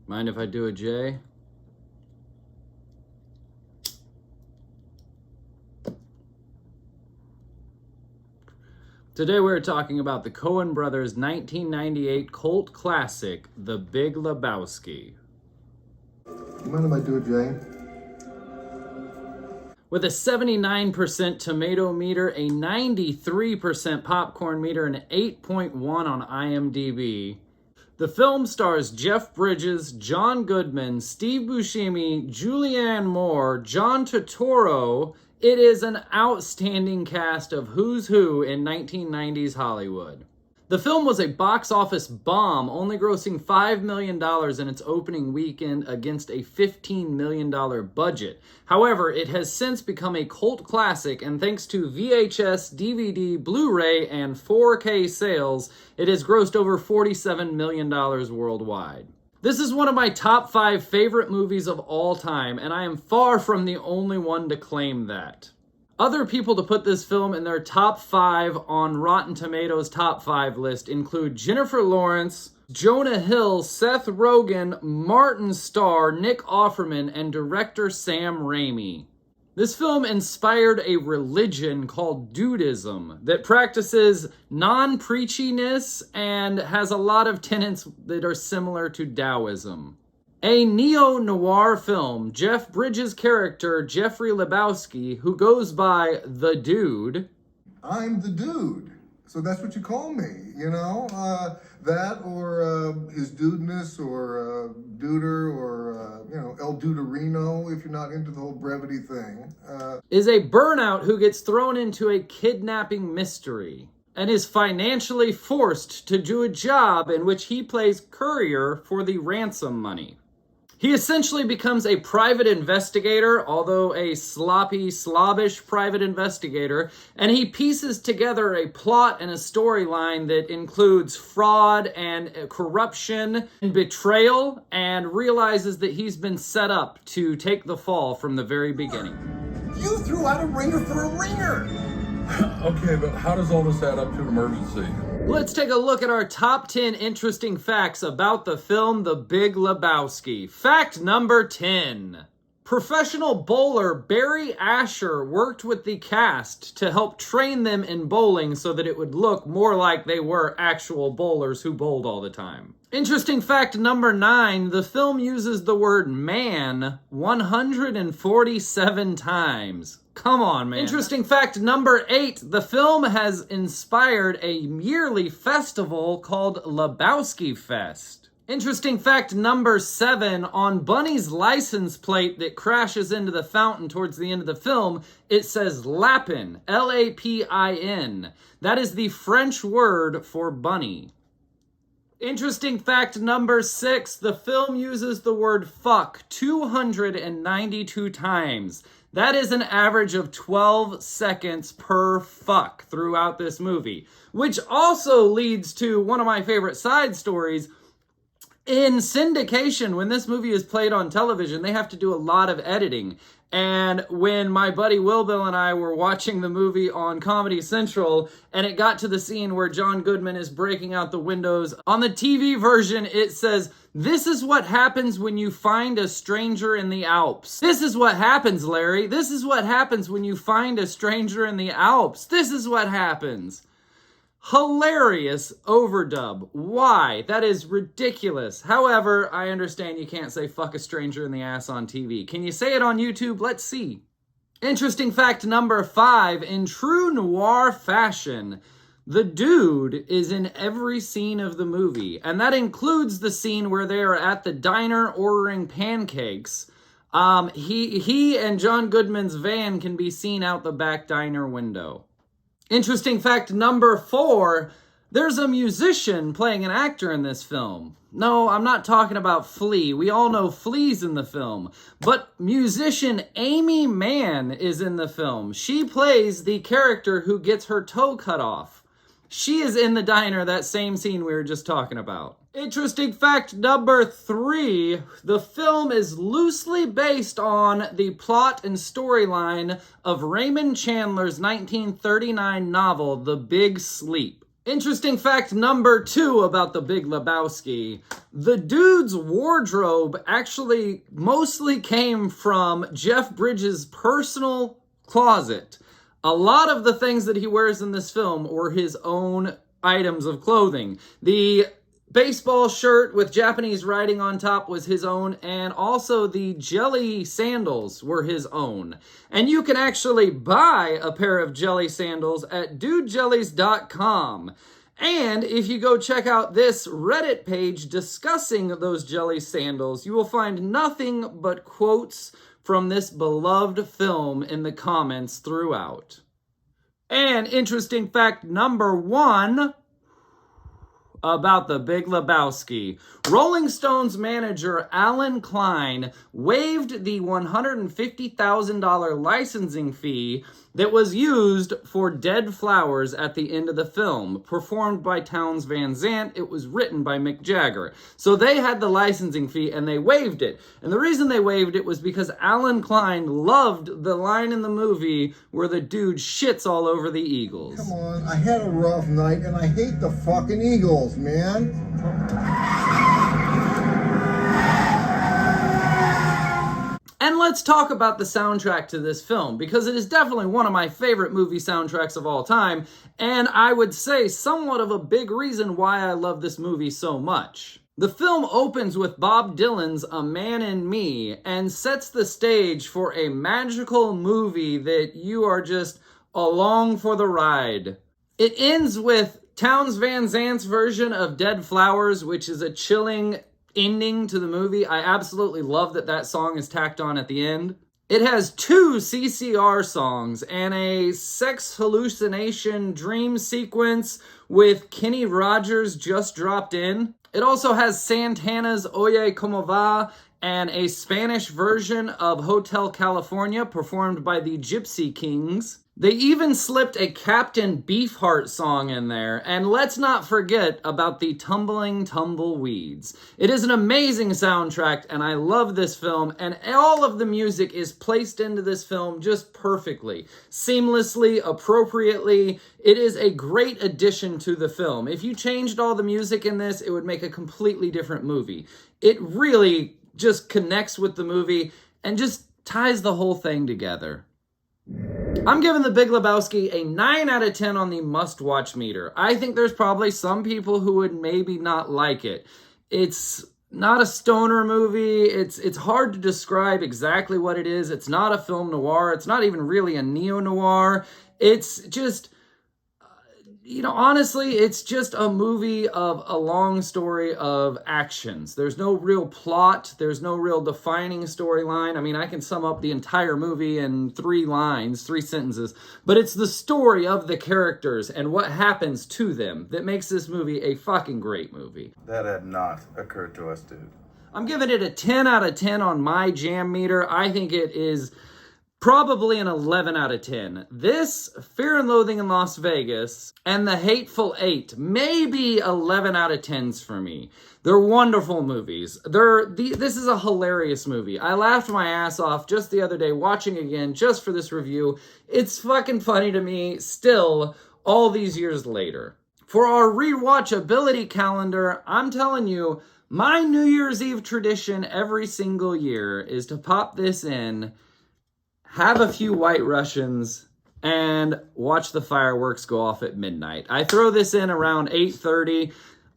Mind if I do a J? Today we're talking about the Coen Brothers' 1998 cult classic, The Big Lebowski. Mind if I do a J? With a 79% tomato meter, a 93% popcorn meter, and an 8.1 on IMDb, the film stars Jeff Bridges, John Goodman, Steve Buscemi, Julianne Moore, John Turturro. It is an outstanding cast of who's who in 1990s Hollywood. The film was a box office bomb, only grossing $5 million in its opening weekend against a $15 million budget. However, it has since become a cult classic, and thanks to VHS, DVD, Blu-ray, and 4K sales, it has grossed over $47 million worldwide. This is one of my top 5 favorite movies of all time, and I am far from the only one to claim that. Other people to put this film in their top 5 on Rotten Tomatoes' top 5 list include Jennifer Lawrence, Jonah Hill, Seth Rogen, Martin Starr, Nick Offerman, and director Sam Raimi. This film inspired a religion called Dudism that practices non-preachiness and has a lot of tenets that are similar to Taoism. A neo-noir film, Jeff Bridges' character, Jeffrey Lebowski, who goes by The Dude. I'm the dude, so that's what you call me, you know? That or his dudeness or duder or, El Duderino if you're not into the whole brevity thing. Is a burnout who gets thrown into a kidnapping mystery and is financially forced to do a job in which he plays courier for the ransom money. He essentially becomes a private investigator, although a sloppy, slobbish private investigator, and he pieces together a plot and a storyline that includes fraud and corruption and betrayal, and realizes that he's been set up to take the fall from the very beginning. You threw out a ringer for a ringer! Okay, but how does all this add up to an emergency? Let's take a look at our top 10 interesting facts about the film The Big Lebowski. Fact number 10. Professional bowler Barry Asher worked with the cast to help train them in bowling so that it would look more like they were actual bowlers who bowled all the time. Interesting fact number 9. The film uses the word man 147 times. Come on, man. Interesting fact number 8. The film has inspired a yearly festival called Lebowski Fest. Interesting fact number 7. On Bunny's license plate that crashes into the fountain towards the end of the film, it says Lapin, L-A-P-I-N. That is the French word for bunny. Interesting fact number 6. The film uses the word fuck 292 times. That is an average of 12 seconds per fuck throughout this movie, which also leads to one of my favorite side stories. In syndication, when this movie is played on television, they have to do a lot of editing. And when my buddy Will Bill and I were watching the movie on Comedy Central, and it got to the scene where John Goodman is breaking out the windows, on the TV version, it says, "This is what happens when you find a stranger in the Alps. This is what happens, Larry. This is what happens when you find a stranger in the Alps. This is what happens." Hilarious overdub. Why? That is ridiculous. However, I understand you can't say fuck a stranger in the ass on TV. Can you say it on YouTube? Let's see. Interesting fact number 5. In true noir fashion, the dude is in every scene of the movie. And that includes the scene where they are at the diner ordering pancakes. He and John Goodman's van can be seen out the back diner window. Interesting fact number 4, there's a musician playing an actor in this film. No, I'm not talking about Flea. We all know Flea's in the film. But musician Amy Mann is in the film. She plays the character who gets her toe cut off. She is in the diner, that same scene we were just talking about. Interesting fact number 3, the film is loosely based on the plot and storyline of Raymond Chandler's 1939 novel, The Big Sleep. Interesting fact number 2 about the Big Lebowski. The dude's wardrobe actually mostly came from Jeff Bridges' personal closet. A lot of the things that he wears in this film were his own items of clothing. The baseball shirt with Japanese writing on top was his own, and also the jelly sandals were his own. And you can actually buy a pair of jelly sandals at dudejellies.com. And if you go check out this Reddit page discussing those jelly sandals, you will find nothing but quotes from this beloved film in the comments throughout. And interesting fact number 1 about the Big Lebowski. Rolling Stones manager Alan Klein waived the $150,000 licensing fee that was used for Dead Flowers at the end of the film. Performed by Townes Van Zandt, it was written by Mick Jagger. So they had the licensing fee and they waived it. And the reason they waived it was because Alan Klein loved the line in the movie where the dude shits all over the Eagles. Come on, I had a rough night and I hate the fucking Eagles, man. And let's talk about the soundtrack to this film, because it is definitely one of my favorite movie soundtracks of all time, and I would say somewhat of a big reason why I love this movie so much. The film opens with Bob Dylan's A Man in Me and sets the stage for a magical movie that you are just along for the ride. It ends with Townes Van Zandt's version of Dead Flowers, which is a chilling ending to the movie. I absolutely love that that song is tacked on at the end. It has 2 CCR songs and a sex hallucination dream sequence with Kenny Rogers just dropped in. It also has Santana's Oye Como Va and a Spanish version of Hotel California performed by the Gypsy Kings. They even slipped a Captain Beefheart song in there, and let's not forget about the Tumbling Tumbleweeds. It is an amazing soundtrack, and I love this film, and all of the music is placed into this film just perfectly, seamlessly, appropriately. It is a great addition to the film. If you changed all the music in this, it would make a completely different movie. It really just connects with the movie and just ties the whole thing together. I'm giving The Big Lebowski a 9 out of 10 on the must-watch meter. I think there's probably some people who would maybe not like it. It's not a stoner movie. It's hard to describe exactly what it is. It's not a film noir. It's not even really a neo-noir. It's just, honestly, it's just a movie of a long story of actions. There's no real plot. There's no real defining storyline. I mean, I can sum up the entire movie in 3 lines, 3 sentences, but it's the story of the characters and what happens to them that makes this movie a fucking great movie. That had not occurred to us, dude. I'm giving it a 10 out of 10 on my jam meter. I think it is probably an 11 out of 10. This, Fear and Loathing in Las Vegas, and The Hateful Eight, maybe 11 out of 10s for me. They're wonderful movies. This is a hilarious movie. I laughed my ass off just the other day watching again just for this review. It's fucking funny to me still, all these years later. For our rewatchability calendar, I'm telling you, my New Year's Eve tradition every single year is to pop this in, have a few White Russians, and watch the fireworks go off at midnight. I throw this in around 8:30.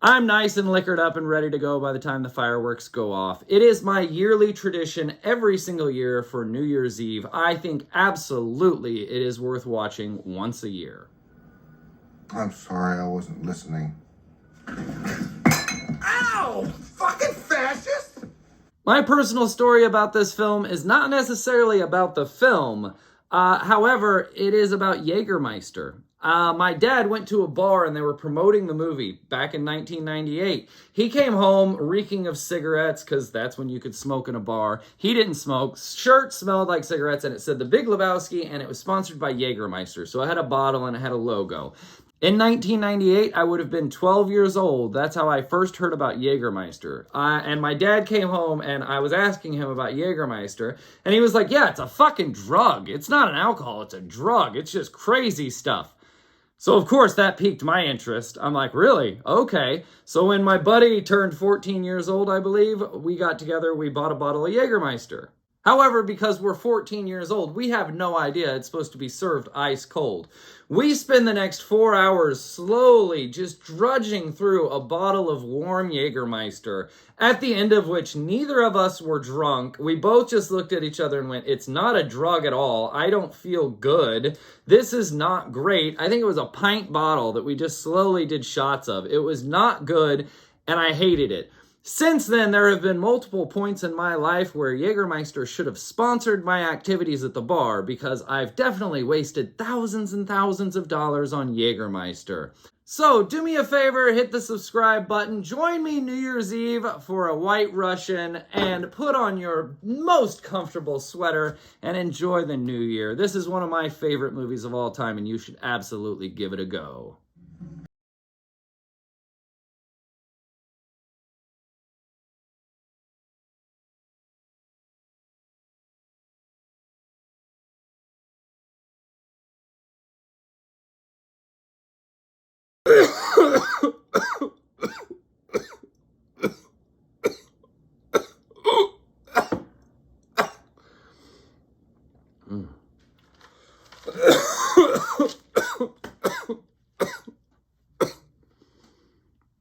I'm nice and liquored up and ready to go by the time the fireworks go off. It is my yearly tradition every single year for New Year's Eve. I think absolutely it is worth watching once a year. I'm sorry, I wasn't listening. Ow! Fucking fascist! My personal story about this film is not necessarily about the film. However, it is about Jägermeister. My dad went to a bar and they were promoting the movie back in 1998. He came home reeking of cigarettes because that's when you could smoke in a bar. He didn't smoke. Shirt smelled like cigarettes and it said The Big Lebowski and it was sponsored by Jägermeister. So it had a bottle and it had a logo. In 1998, I would have been 12 years old. That's how I first heard about Jägermeister. And my dad came home and I was asking him about Jägermeister. And he was like, yeah, it's a fucking drug. It's not an alcohol, it's a drug. It's just crazy stuff. So, of course, that piqued my interest. I'm like, really? Okay. So when my buddy turned 14 years old, I believe, we got together, we bought a bottle of Jägermeister. However, because we're 14 years old, we have no idea it's supposed to be served ice cold. We spend the next 4 hours slowly just drudging through a bottle of warm Jägermeister, at the end of which neither of us were drunk. We both just looked at each other and went, it's not a drug at all. I don't feel good. This is not great. I think it was a pint bottle that we just slowly did shots of. It was not good, and I hated it. Since then, there have been multiple points in my life where Jägermeister should have sponsored my activities at the bar, because I've definitely wasted thousands and thousands of dollars on Jägermeister. So do me a favor, hit the subscribe button, join me New Year's Eve for a White Russian, and put on your most comfortable sweater and enjoy the new year. This is one of my favorite movies of all time, and you should absolutely give it a go. Mm.